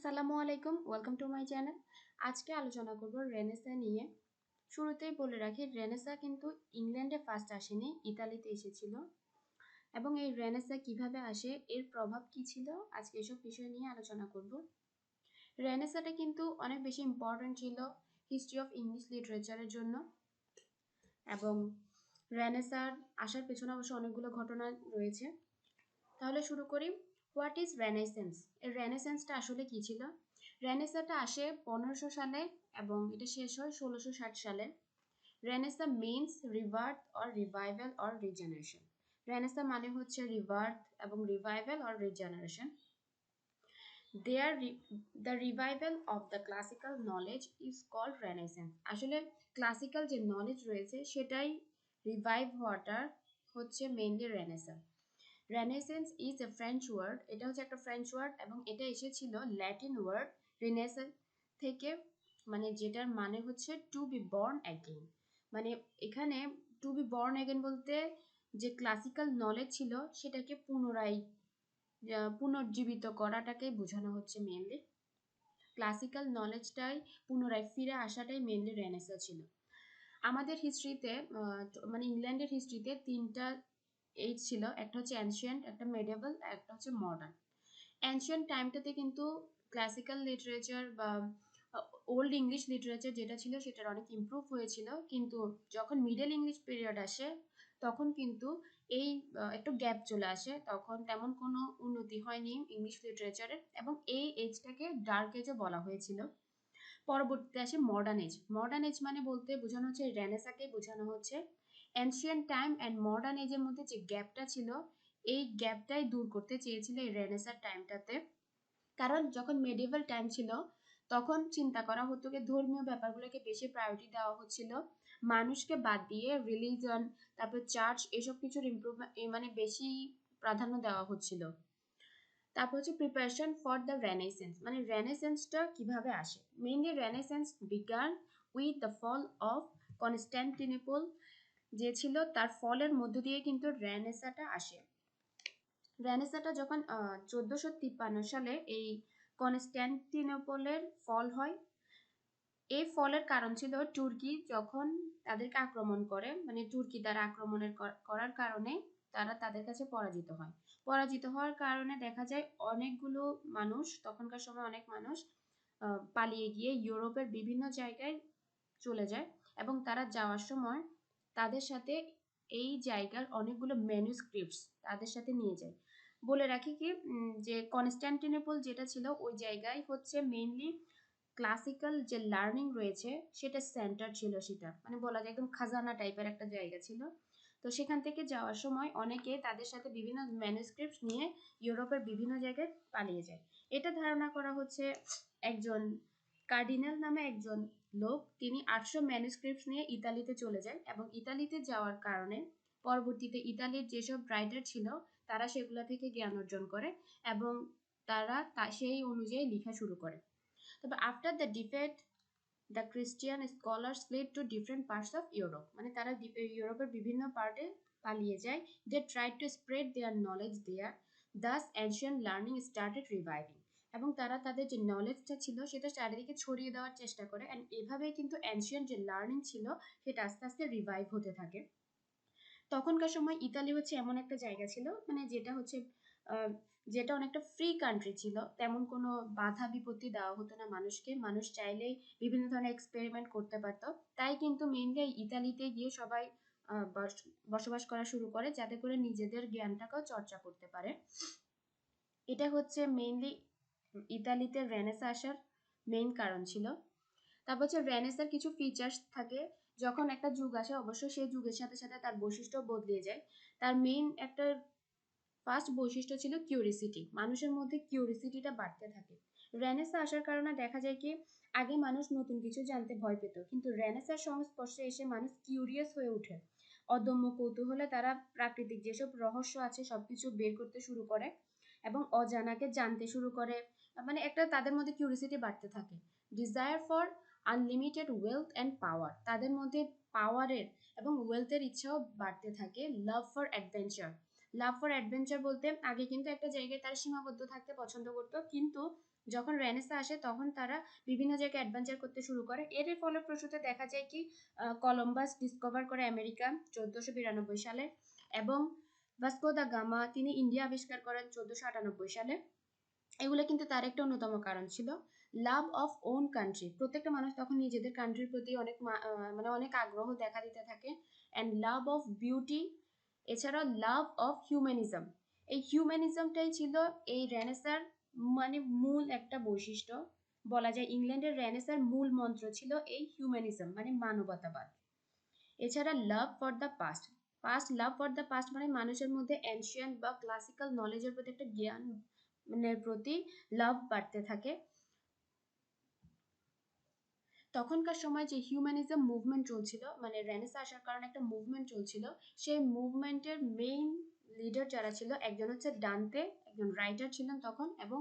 আসসালামু আলাইকুম, welcome to my channel. আজকে আলোচনা করব রেনেসা নিয়ে। শুরুতেই বলে রাখি, রেনেসা কিন্তু ইংল্যান্ডে ফার্স্ট আসেনি, ইতালিতে এসেছিল। এবং এই রেনেসা কিভাবে আসে, এর প্রভাব কি ছিল, আজকে এসব বিষয় নিয়ে আলোচনা করব। রেনেসাটা কিন্তু অনেক বেশি ইম্পর্টেন্ট ছিল হিস্ট্রি অফ ইংলিশ লিটারেচারের জন্য। এবং রেনেসার আসার পেছনে অবশ্য অনেকগুলো ঘটনা রয়েছে। তাহলে শুরু করি। What is Renaissance? এর রেনেসেন্সটা আসলে কি ছিল? রেনেসাটা আসে 1500 সালে এবং এটা শেষ হয় 1660 সালে। Renaissance means rebirth or revival or regeneration. Renaissance মানে হচ্ছে রিবার্থ এবং revival or regeneration. The revival of the classical knowledge is called Renaissance. আসলে ক্লাসিক্যাল যে নলেজ রয়েছে সেটাই রিভাইভ হওয়াটা হচ্ছে mainly Renaissance. Renaissance is a French word, এটা হচ্ছে একটা ফ্রেঞ্চ ওয়ার্ড এবং এটা এসেছিল ল্যাটিন ওয়ার্ড রিনেসেন্স থেকে, মানে যেটার মানে হচ্ছে টু বি বর্ন অ্যাগেন। মানে এখানে টু বি বর্ন অ্যাগেন বলতে যে ক্লাসিক্যাল নলেজ ছিল সেটাকে পুনর্জীবিত করাটাকেই বোঝানো হচ্ছে মেনলি। ক্লাসিক্যাল নলেজটাই পুনরায় ফিরে আসাটাই মেনলি রেনেসা ছিল। আমাদের হিস্ট্রিতে মানে ইংল্যান্ডের হিস্ট্রিতে তিনটা এইজ ছিল, একটা হচ্ছে অ্যানশিয়েন্ট, একটা মেডিয়েভাল, একটা হচ্ছে মডার্ন। অ্যানশিয়েন্ট টাইমটাতে কিন্তু ক্লাসিক্যাল লিটারেচার বা ওল্ড ইংলিশ লিটারেচার যেটা ছিল সেটার অনেক ইমপ্রুভ হয়েছিল, কিন্তু যখন মিডল ইংলিশ পিরিয়ড আসে তখন কিন্তু এই একটু গ্যাপ চলে আসে, তখন তেমন কোনো উন্নতি হয়নি ইংলিশ লিটারেচারের এবং এই এজটাকে ডার্ক এজও বলা হয়েছিল। পরবর্তীতে আসে মডার্ন এজ। মডার্ন এজ মানে বলতে বোঝানো হচ্ছে রেনেসাকে বোঝানো হচ্ছে। অ্যানশিয়েন্ট টাইম অ্যান্ড মডার্ন এজের মধ্যে যে গ্যাপটা ছিল এই গ্যাপটাই দূর করতে চেয়েছিল এই রেনেসার টাইমটাতে। কারণ যখন মেডিভেল টাইম ছিল তখন চিন্তা করা হতো যে ধর্মীয় ব্যাপারগুলোকে বেশি প্রায়োরিটি দেওয়া হচ্ছিল, মানুষকে বাদ দিয়ে রিলিজন, তারপর চার্চ, এসব কিছুর ইমপ্রুভমেন্ট মানে বেশি প্রাধান্য দেওয়া হচ্ছিল। তারপর হচ্ছে প্রিপারেশন ফর দ্য রেনেসেন্স, মানে রেনেসেন্সটা কিভাবে আসে। Mainly Renaissance began with the fall of Constantinople যে ছিল, তার ফলের মধ্য দিয়ে কিন্তু রেনেসাটা আসে। রেনেসাটা যখন 1453 সালে এই কনস্ট্যান্টিনোপলের ফল হয়। এই ফলের কারণ ছিল তুর্কি যখন তাদেরকে আক্রমণ করে, মানে তুর্কি দ্বারা করার কারণে তারা তাদের কাছে পরাজিত হয়। পরাজিত হওয়ার কারণে দেখা যায় অনেকগুলো মানুষ, তখনকার সময় অনেক মানুষ পালিয়ে গিয়ে ইউরোপের বিভিন্ন জায়গায় চলে যায় এবং তারা যাওয়ার সময় তাদের সাথে এই জায়গার অনেকগুলো ম্যানুস্ক্রিপ্টস তাদের সাথে নিয়ে যায়। বলে রাখি কি যে কনস্ট্যান্টিনোপল যেটা ছিল ওই জায়গায় হচ্ছে মেইনলি ক্লাসিক্যাল যে লার্নিং রয়েছে সেটা সেন্টার ছিল, সেটা মানে বলা যায় একদম খাজানা টাইপের একটা জায়গা ছিল। তো সেখান থেকে যাওয়ার সময় অনেকে তাদের সাথে বিভিন্ন ম্যানুস্ক্রিপ্ট নিয়ে ইউরোপের বিভিন্ন জায়গায় পালিয়ে যায়। এটা ধারণা করা হচ্ছে একজন কার্ডিনাল নামে একজন লোক, তিনি 800 ম্যানুস্ক্রিপ্ট নিয়ে ইতালিতে চলে যায় এবং ইতালিতে যাওয়ার কারণে পরবর্তীতে ইতালির যেসব রাইটার ছিল তারা সেগুলো থেকে জ্ঞান অর্জন করে এবং তারা সেই অনুযায়ী লেখা শুরু করে। তবে after the defeat the Christian scholars fled to different parts of Europe, মানে তারা ইউরোপের বিভিন্ন পার্টে পালিয়ে যায়। They tried to spread their knowledge there, thus ancient learning started reviving, এবং তারা তাদের যে নলেজটা ছিল সেটা চারিদিকে ছড়িয়ে দেওয়ার চেষ্টা করে অ্যান্ড এভাবেই কিন্তু অ্যানশিয়েন্ট যে লার্নিং ছিল সেটা আস্তে আস্তে রিভাইভ হতে থাকে। তখনকার সময় ইতালি হচ্ছে এমন একটা জায়গা ছিল, মানে যেটা অনেকটা ফ্রি কান্ট্রি ছিল, তেমন কোনো বাধা বিপত্তি দেওয়া হতো না মানুষকে, মানুষ চাইলেই বিভিন্ন ধরনের এক্সপেরিমেন্ট করতে পারতো। তাই কিন্তু মেইনলি ইতালিতে গিয়ে সবাই বসবাস করা শুরু করে যাতে করে নিজেদের জ্ঞানটাকেও চর্চা করতে পারে। এটা হচ্ছে মেইনলি ইতালিতে রেনেসা আসার মেইন কারণ ছিল। তারপর হচ্ছে রেনেসার কিছু ফিচার্স থাকে, যখন একটা যুগ আসে অবশ্য সেই যুগের সাথে সাথে তার বৈশিষ্ট্য বদলে যায়। তার মেইন একটা ফার্স্ট বৈশিষ্ট্য ছিল কিউরিসিটি, মানুষের মধ্যে কিউরিসিটিটা বাড়তে থাকে। রেনেসা আসার কারণে দেখা যায় কি আগে মানুষ নতুন কিছু জানতে ভয় পেত, কিন্তু রেনেসার সংস্পর্শে এসে মানুষ কিউরিয়াস হয়ে ওঠে। অদম্য কৌতূহলে তারা প্রাকৃতিক যেসব রহস্য আছে সবকিছু বের করতে শুরু করে এবং অজানাকে জানতে শুরু করে, মানে একটা তাদের মধ্যে কিউরিসিটি বাড়তে থাকে। Desire for unlimited wealth and power, তাদের মধ্যে পাওয়ারের এবং ওয়েলথের ইচ্ছাও বাড়তে থাকে। Love for adventure, love for adventure বলতে আগে কিন্তু একটা জায়গায় তারা সীমাবদ্ধ থাকতে পছন্দ করতো, কিন্তু যখন রেনেসা আসে তখন তারা বিভিন্ন জায়গায় অ্যাডভেঞ্চার করতে শুরু করে। এর ফলপ্রসূতে দেখা যায় কি কলম্বাস ডিসকভার করে আমেরিকা 1492 সালে, এবং ভাস্কো দা গামা তিনি ইন্ডিয়া আবিষ্কার করেন 1498 সালে। এগুলো কিন্তু তার একটা অন্যতম কারণ ছিল লাভ অফ ওন কান্ট্রি। প্রত্যেকটা মানুষ তখন নিজেদের কান্ট্রির প্রতি অনেক মানে অনেক আগ্রহ দেখা দিতে থাকে, অ্যান্ড লাভ অফ বিউটি, এছাড়াও লাভ অফ হিউম্যানিজম। এই হিউম্যানিজমটাই ছিল এই রেনেসার মানে মূল একটা বৈশিষ্ট্য। বলা যায় ইংল্যান্ডের রেনেসার মূল মন্ত্র ছিল এই হিউম্যানিজম মানে মানবতাবাদ। এছাড়া love for the past, love for the past মানে মানুষের মধ্যে এনশিয়েন্ট বা ক্লাসিক্যাল নলেজের প্রতি একটা জ্ঞান প্রতি লাভ বাড়তে থাকে। তখনকার সময় যে হিউম্যানিজম মুভমেন্ট চলছিল, মানে রেনেসা আসার কারণে একটা মুভমেন্ট চলছিল, সেই মুভমেন্টের মেইন লিডার যারা ছিল, একজন হচ্ছে ডান্তে, একজন রাইটার ছিলেন তখন, এবং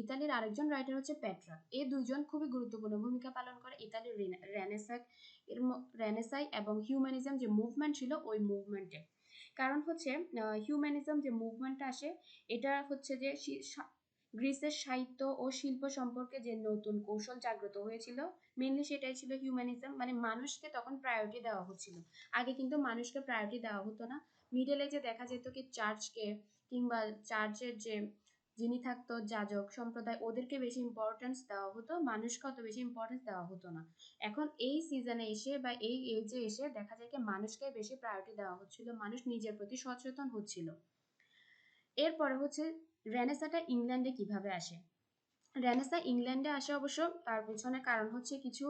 ইতালির আরেকজন রাইটার হচ্ছে পেট্রা। এই দুইজন খুবই গুরুত্বপূর্ণ ভূমিকা পালন করে ইতালির রেনেসাই এবং হিউম্যানিজম যে মুভমেন্ট ছিল ওই মুভমেন্টে। কারণ হচ্ছে হিউম্যানিজম যে মুভমেন্টটা আসে, এটা হচ্ছে যে গ্রিসের সাহিত্য ও শিল্প সম্পর্কে যে নতুন কৌশল জাগ্রত হয়েছিল, মেনলি সেটাই ছিল হিউম্যানিজম। মানে মানুষকে তখন প্রায়োরিটি দেওয়া হচ্ছিল। আগে কিন্তু মানুষকে প্রায়োরিটি দেওয়া হতো না। মিডল এজে দেখা যেত কি চার্চকে কিংবা চার্চের যে যিনি থাকতো যাজক সম্প্রদায়, ওদেরকে বেশি ইম্পর্টেন্স দেওয়া হতো, মানুষকে অত বেশি ইম্পর্টেন্স দেওয়া হতো না। এখন এই সিজনে এসে বা এই এজে এসে দেখা যায় কি মানুষকে বেশি প্রায়োরিটি দেওয়া হচ্ছিল, মানুষ নিজের প্রতি সচেতন হচ্ছিল। এরপরে হচ্ছে রেনেসাটা ইংল্যান্ডে কিভাবে আসে। রেনেসা ইংল্যান্ডে আসে অবশ্য তার পেছনে কারণ হচ্ছে কিছু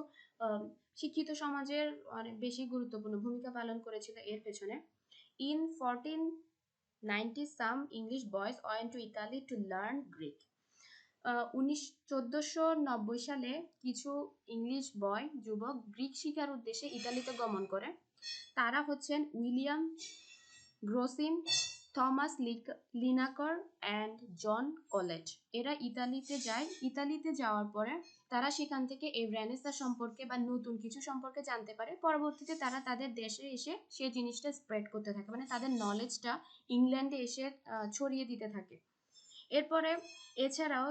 শিক্ষিত সমাজের অনেক বেশি গুরুত্বপূর্ণ ভূমিকা পালন করেছিল এর পেছনে। In 1490 some English boys went to Italy to learn Greek. 1490 সালে কিছু ইংলিশ বয় যুবক গ্রিক শিক্ষার উদ্দেশ্যে ইতালিতে গমন করে। তারা হচ্ছেন William Grocyn, Thomas Linacre and John Colet. এরা ইতালিতে যায়। ইতালিতে যাওয়ার পরে তারা সেখান থেকে এই রেনেসা সম্পর্কে বা নতুন কিছু সম্পর্কে জানতে পারে। পরবর্তীতে তারা তাদের দেশে এসে সে জিনিসটা স্প্রেড করতে থাকে, মানে তাদের নলেজটা ইংল্যান্ডে এসে ছড়িয়ে দিতে থাকে। এরপরে এছাড়াও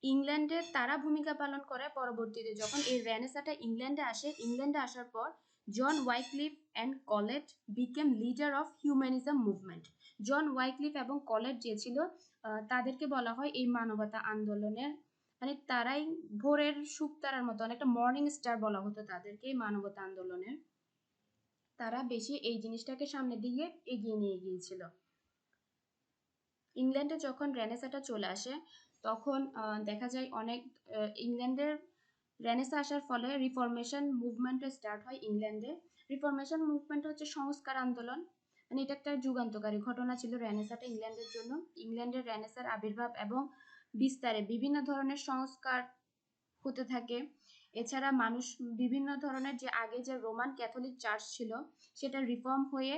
ইংল্যান্ডে তারা ভূমিকা পালন করে পরবর্তীতে যখন এই রেনেসাটা ইংল্যান্ডে আসে। ইংল্যান্ডে আসার পর John Wycliffe and Colet became leader of humanism movement. John Wycliffe এবং কলেট যে ছিল তাদেরকে বলা হয় এই মানবতা আন্দোলনের, মানে তারাই ভোরের শুকতারার মতো, অনেকটা মর্নিং স্টার বলা হতো তাদেরকে এই মানবতা আন্দোলনের। তারা বেশি এই জিনিসটাকে সামনের দিকে এগিয়ে নিয়ে গিয়েছিল। ইংল্যান্ডে যখন রেনেসাটা চলে আসে তখন দেখা যায় অনেক ইংল্যান্ডের রেনেসা আসার ফলে রিফরমেশন মুভমেন্ট স্টার্ট হয় ইংল্যান্ডে। রিফরমেশন মুভমেন্ট হচ্ছে সংস্কার আন্দোলন, মানে এটা একটা যুগান্তকারী ঘটনা ছিল রেনেসাটা ইংল্যান্ডের জন্য। ইংল্যান্ডের রেনেসার আবির্ভাব এবং বিস্তারে বিভিন্ন ধরনের সংস্কার হতে থাকে। এছাড়া মানুষ বিভিন্ন ধরনের যে আগে যে রোমান ক্যাথলিক চার্চ ছিল সেটা রিফর্ম হয়ে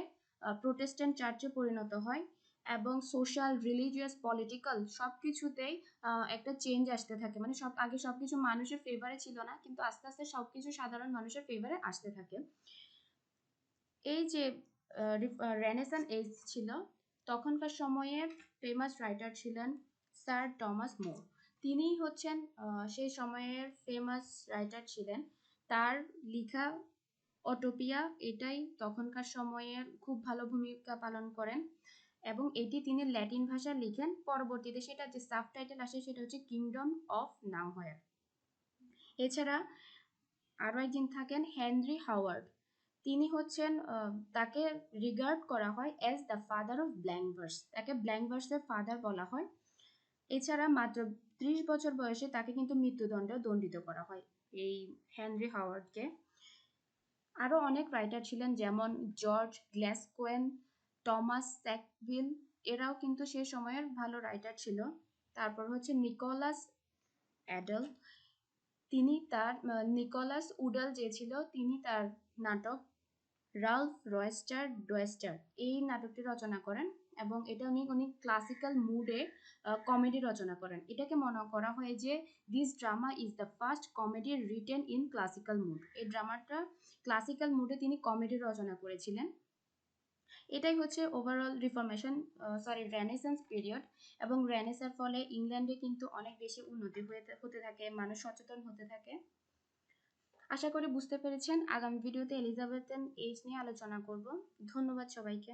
প্রোটেস্ট্যান্ট চার্চে পরিণত হয়, এবং সোশ্যাল, রিলিজিয়াস, পলিটিক্যাল সব কিছুতেই একটা চেঞ্জ আসতে থাকে। মানে আগে সবকিছু মানুষের ফেভারে ছিল না, কিন্তু আস্তে আস্তে সবকিছু সাধারণ মানুষের ফেভারে আসতে থাকে। এই যে রেনেসান এজ ছিল, তখনকার সময়ে ফেমাস রাইটার ছিলেন স্যার টমাস মোর। তিনি হচ্ছেন সেই সময়ের ফেমাস রাইটার ছিলেন। তার লেখা অটোপিয়া এটাই তখনকার সময়ের খুব ভালো ভূমিকা পালন করেন, এবং এটি তিনি ল্যাটিন ভাষায় লিখেন। পরবর্তীতে সেটা যে সাবটাইটেল আসে সেটা হচ্ছে কিংডম অফ নাওহয়ার। এছাড়া আরও একজন থাকেন হেনরি হাওয়ার্ড। তিনি হচ্ছেন তাকে রিগার্ড করা হয় as the father of blank verse, তাকে ব্ল্যাঙ্ক ভার্সের ফাদার বলা হয়। এছাড়া মাত্র 30 বছর বয়সে তাকে কিন্তু মৃত্যুদণ্ডে দণ্ডিত করা হয় এই হেনরি হাওয়ার্ডকে। আরও অনেক রাইটার ছিলেন যেমন জর্জ গ্ল্যাসকোয়েন, টমাস স্যাকভিল, এরাও কিন্তু সে সময়ের ভালো রাইটার ছিল। তারপর হচ্ছে নিকোলাস অ্যাডল, তিনি তার নিকোলাস উডাল যে ছিল তিনি তার নাটক রালফ রয়েস্টার ডোয়েস্টার এই নাটকটি রচনা করেন, এবং এটা উনি ক্লাসিক্যাল মুডে কমেডি রচনা করেন। এটাকে মনে করা হয় যে this drama is the first comedy written in classical mood. এই ড্রামাটা ক্লাসিক্যাল মুডে তিনি কমেডি রচনা করেছিলেন। এটাই হচ্ছে ওভারঅল রেনেসান্স পিরিয়ড। এবং রেনেসার ফলে ইংল্যান্ডে কিন্তু অনেক বেশি উন্নতি হতে থাকে, মানুষ সচেতন হতে থাকে। আশা করি বুঝতে পেরেছেন। আগামী ভিডিওতে এলিজাবেথেন এজ নিয়ে আলোচনা করব। ধন্যবাদ সবাইকে।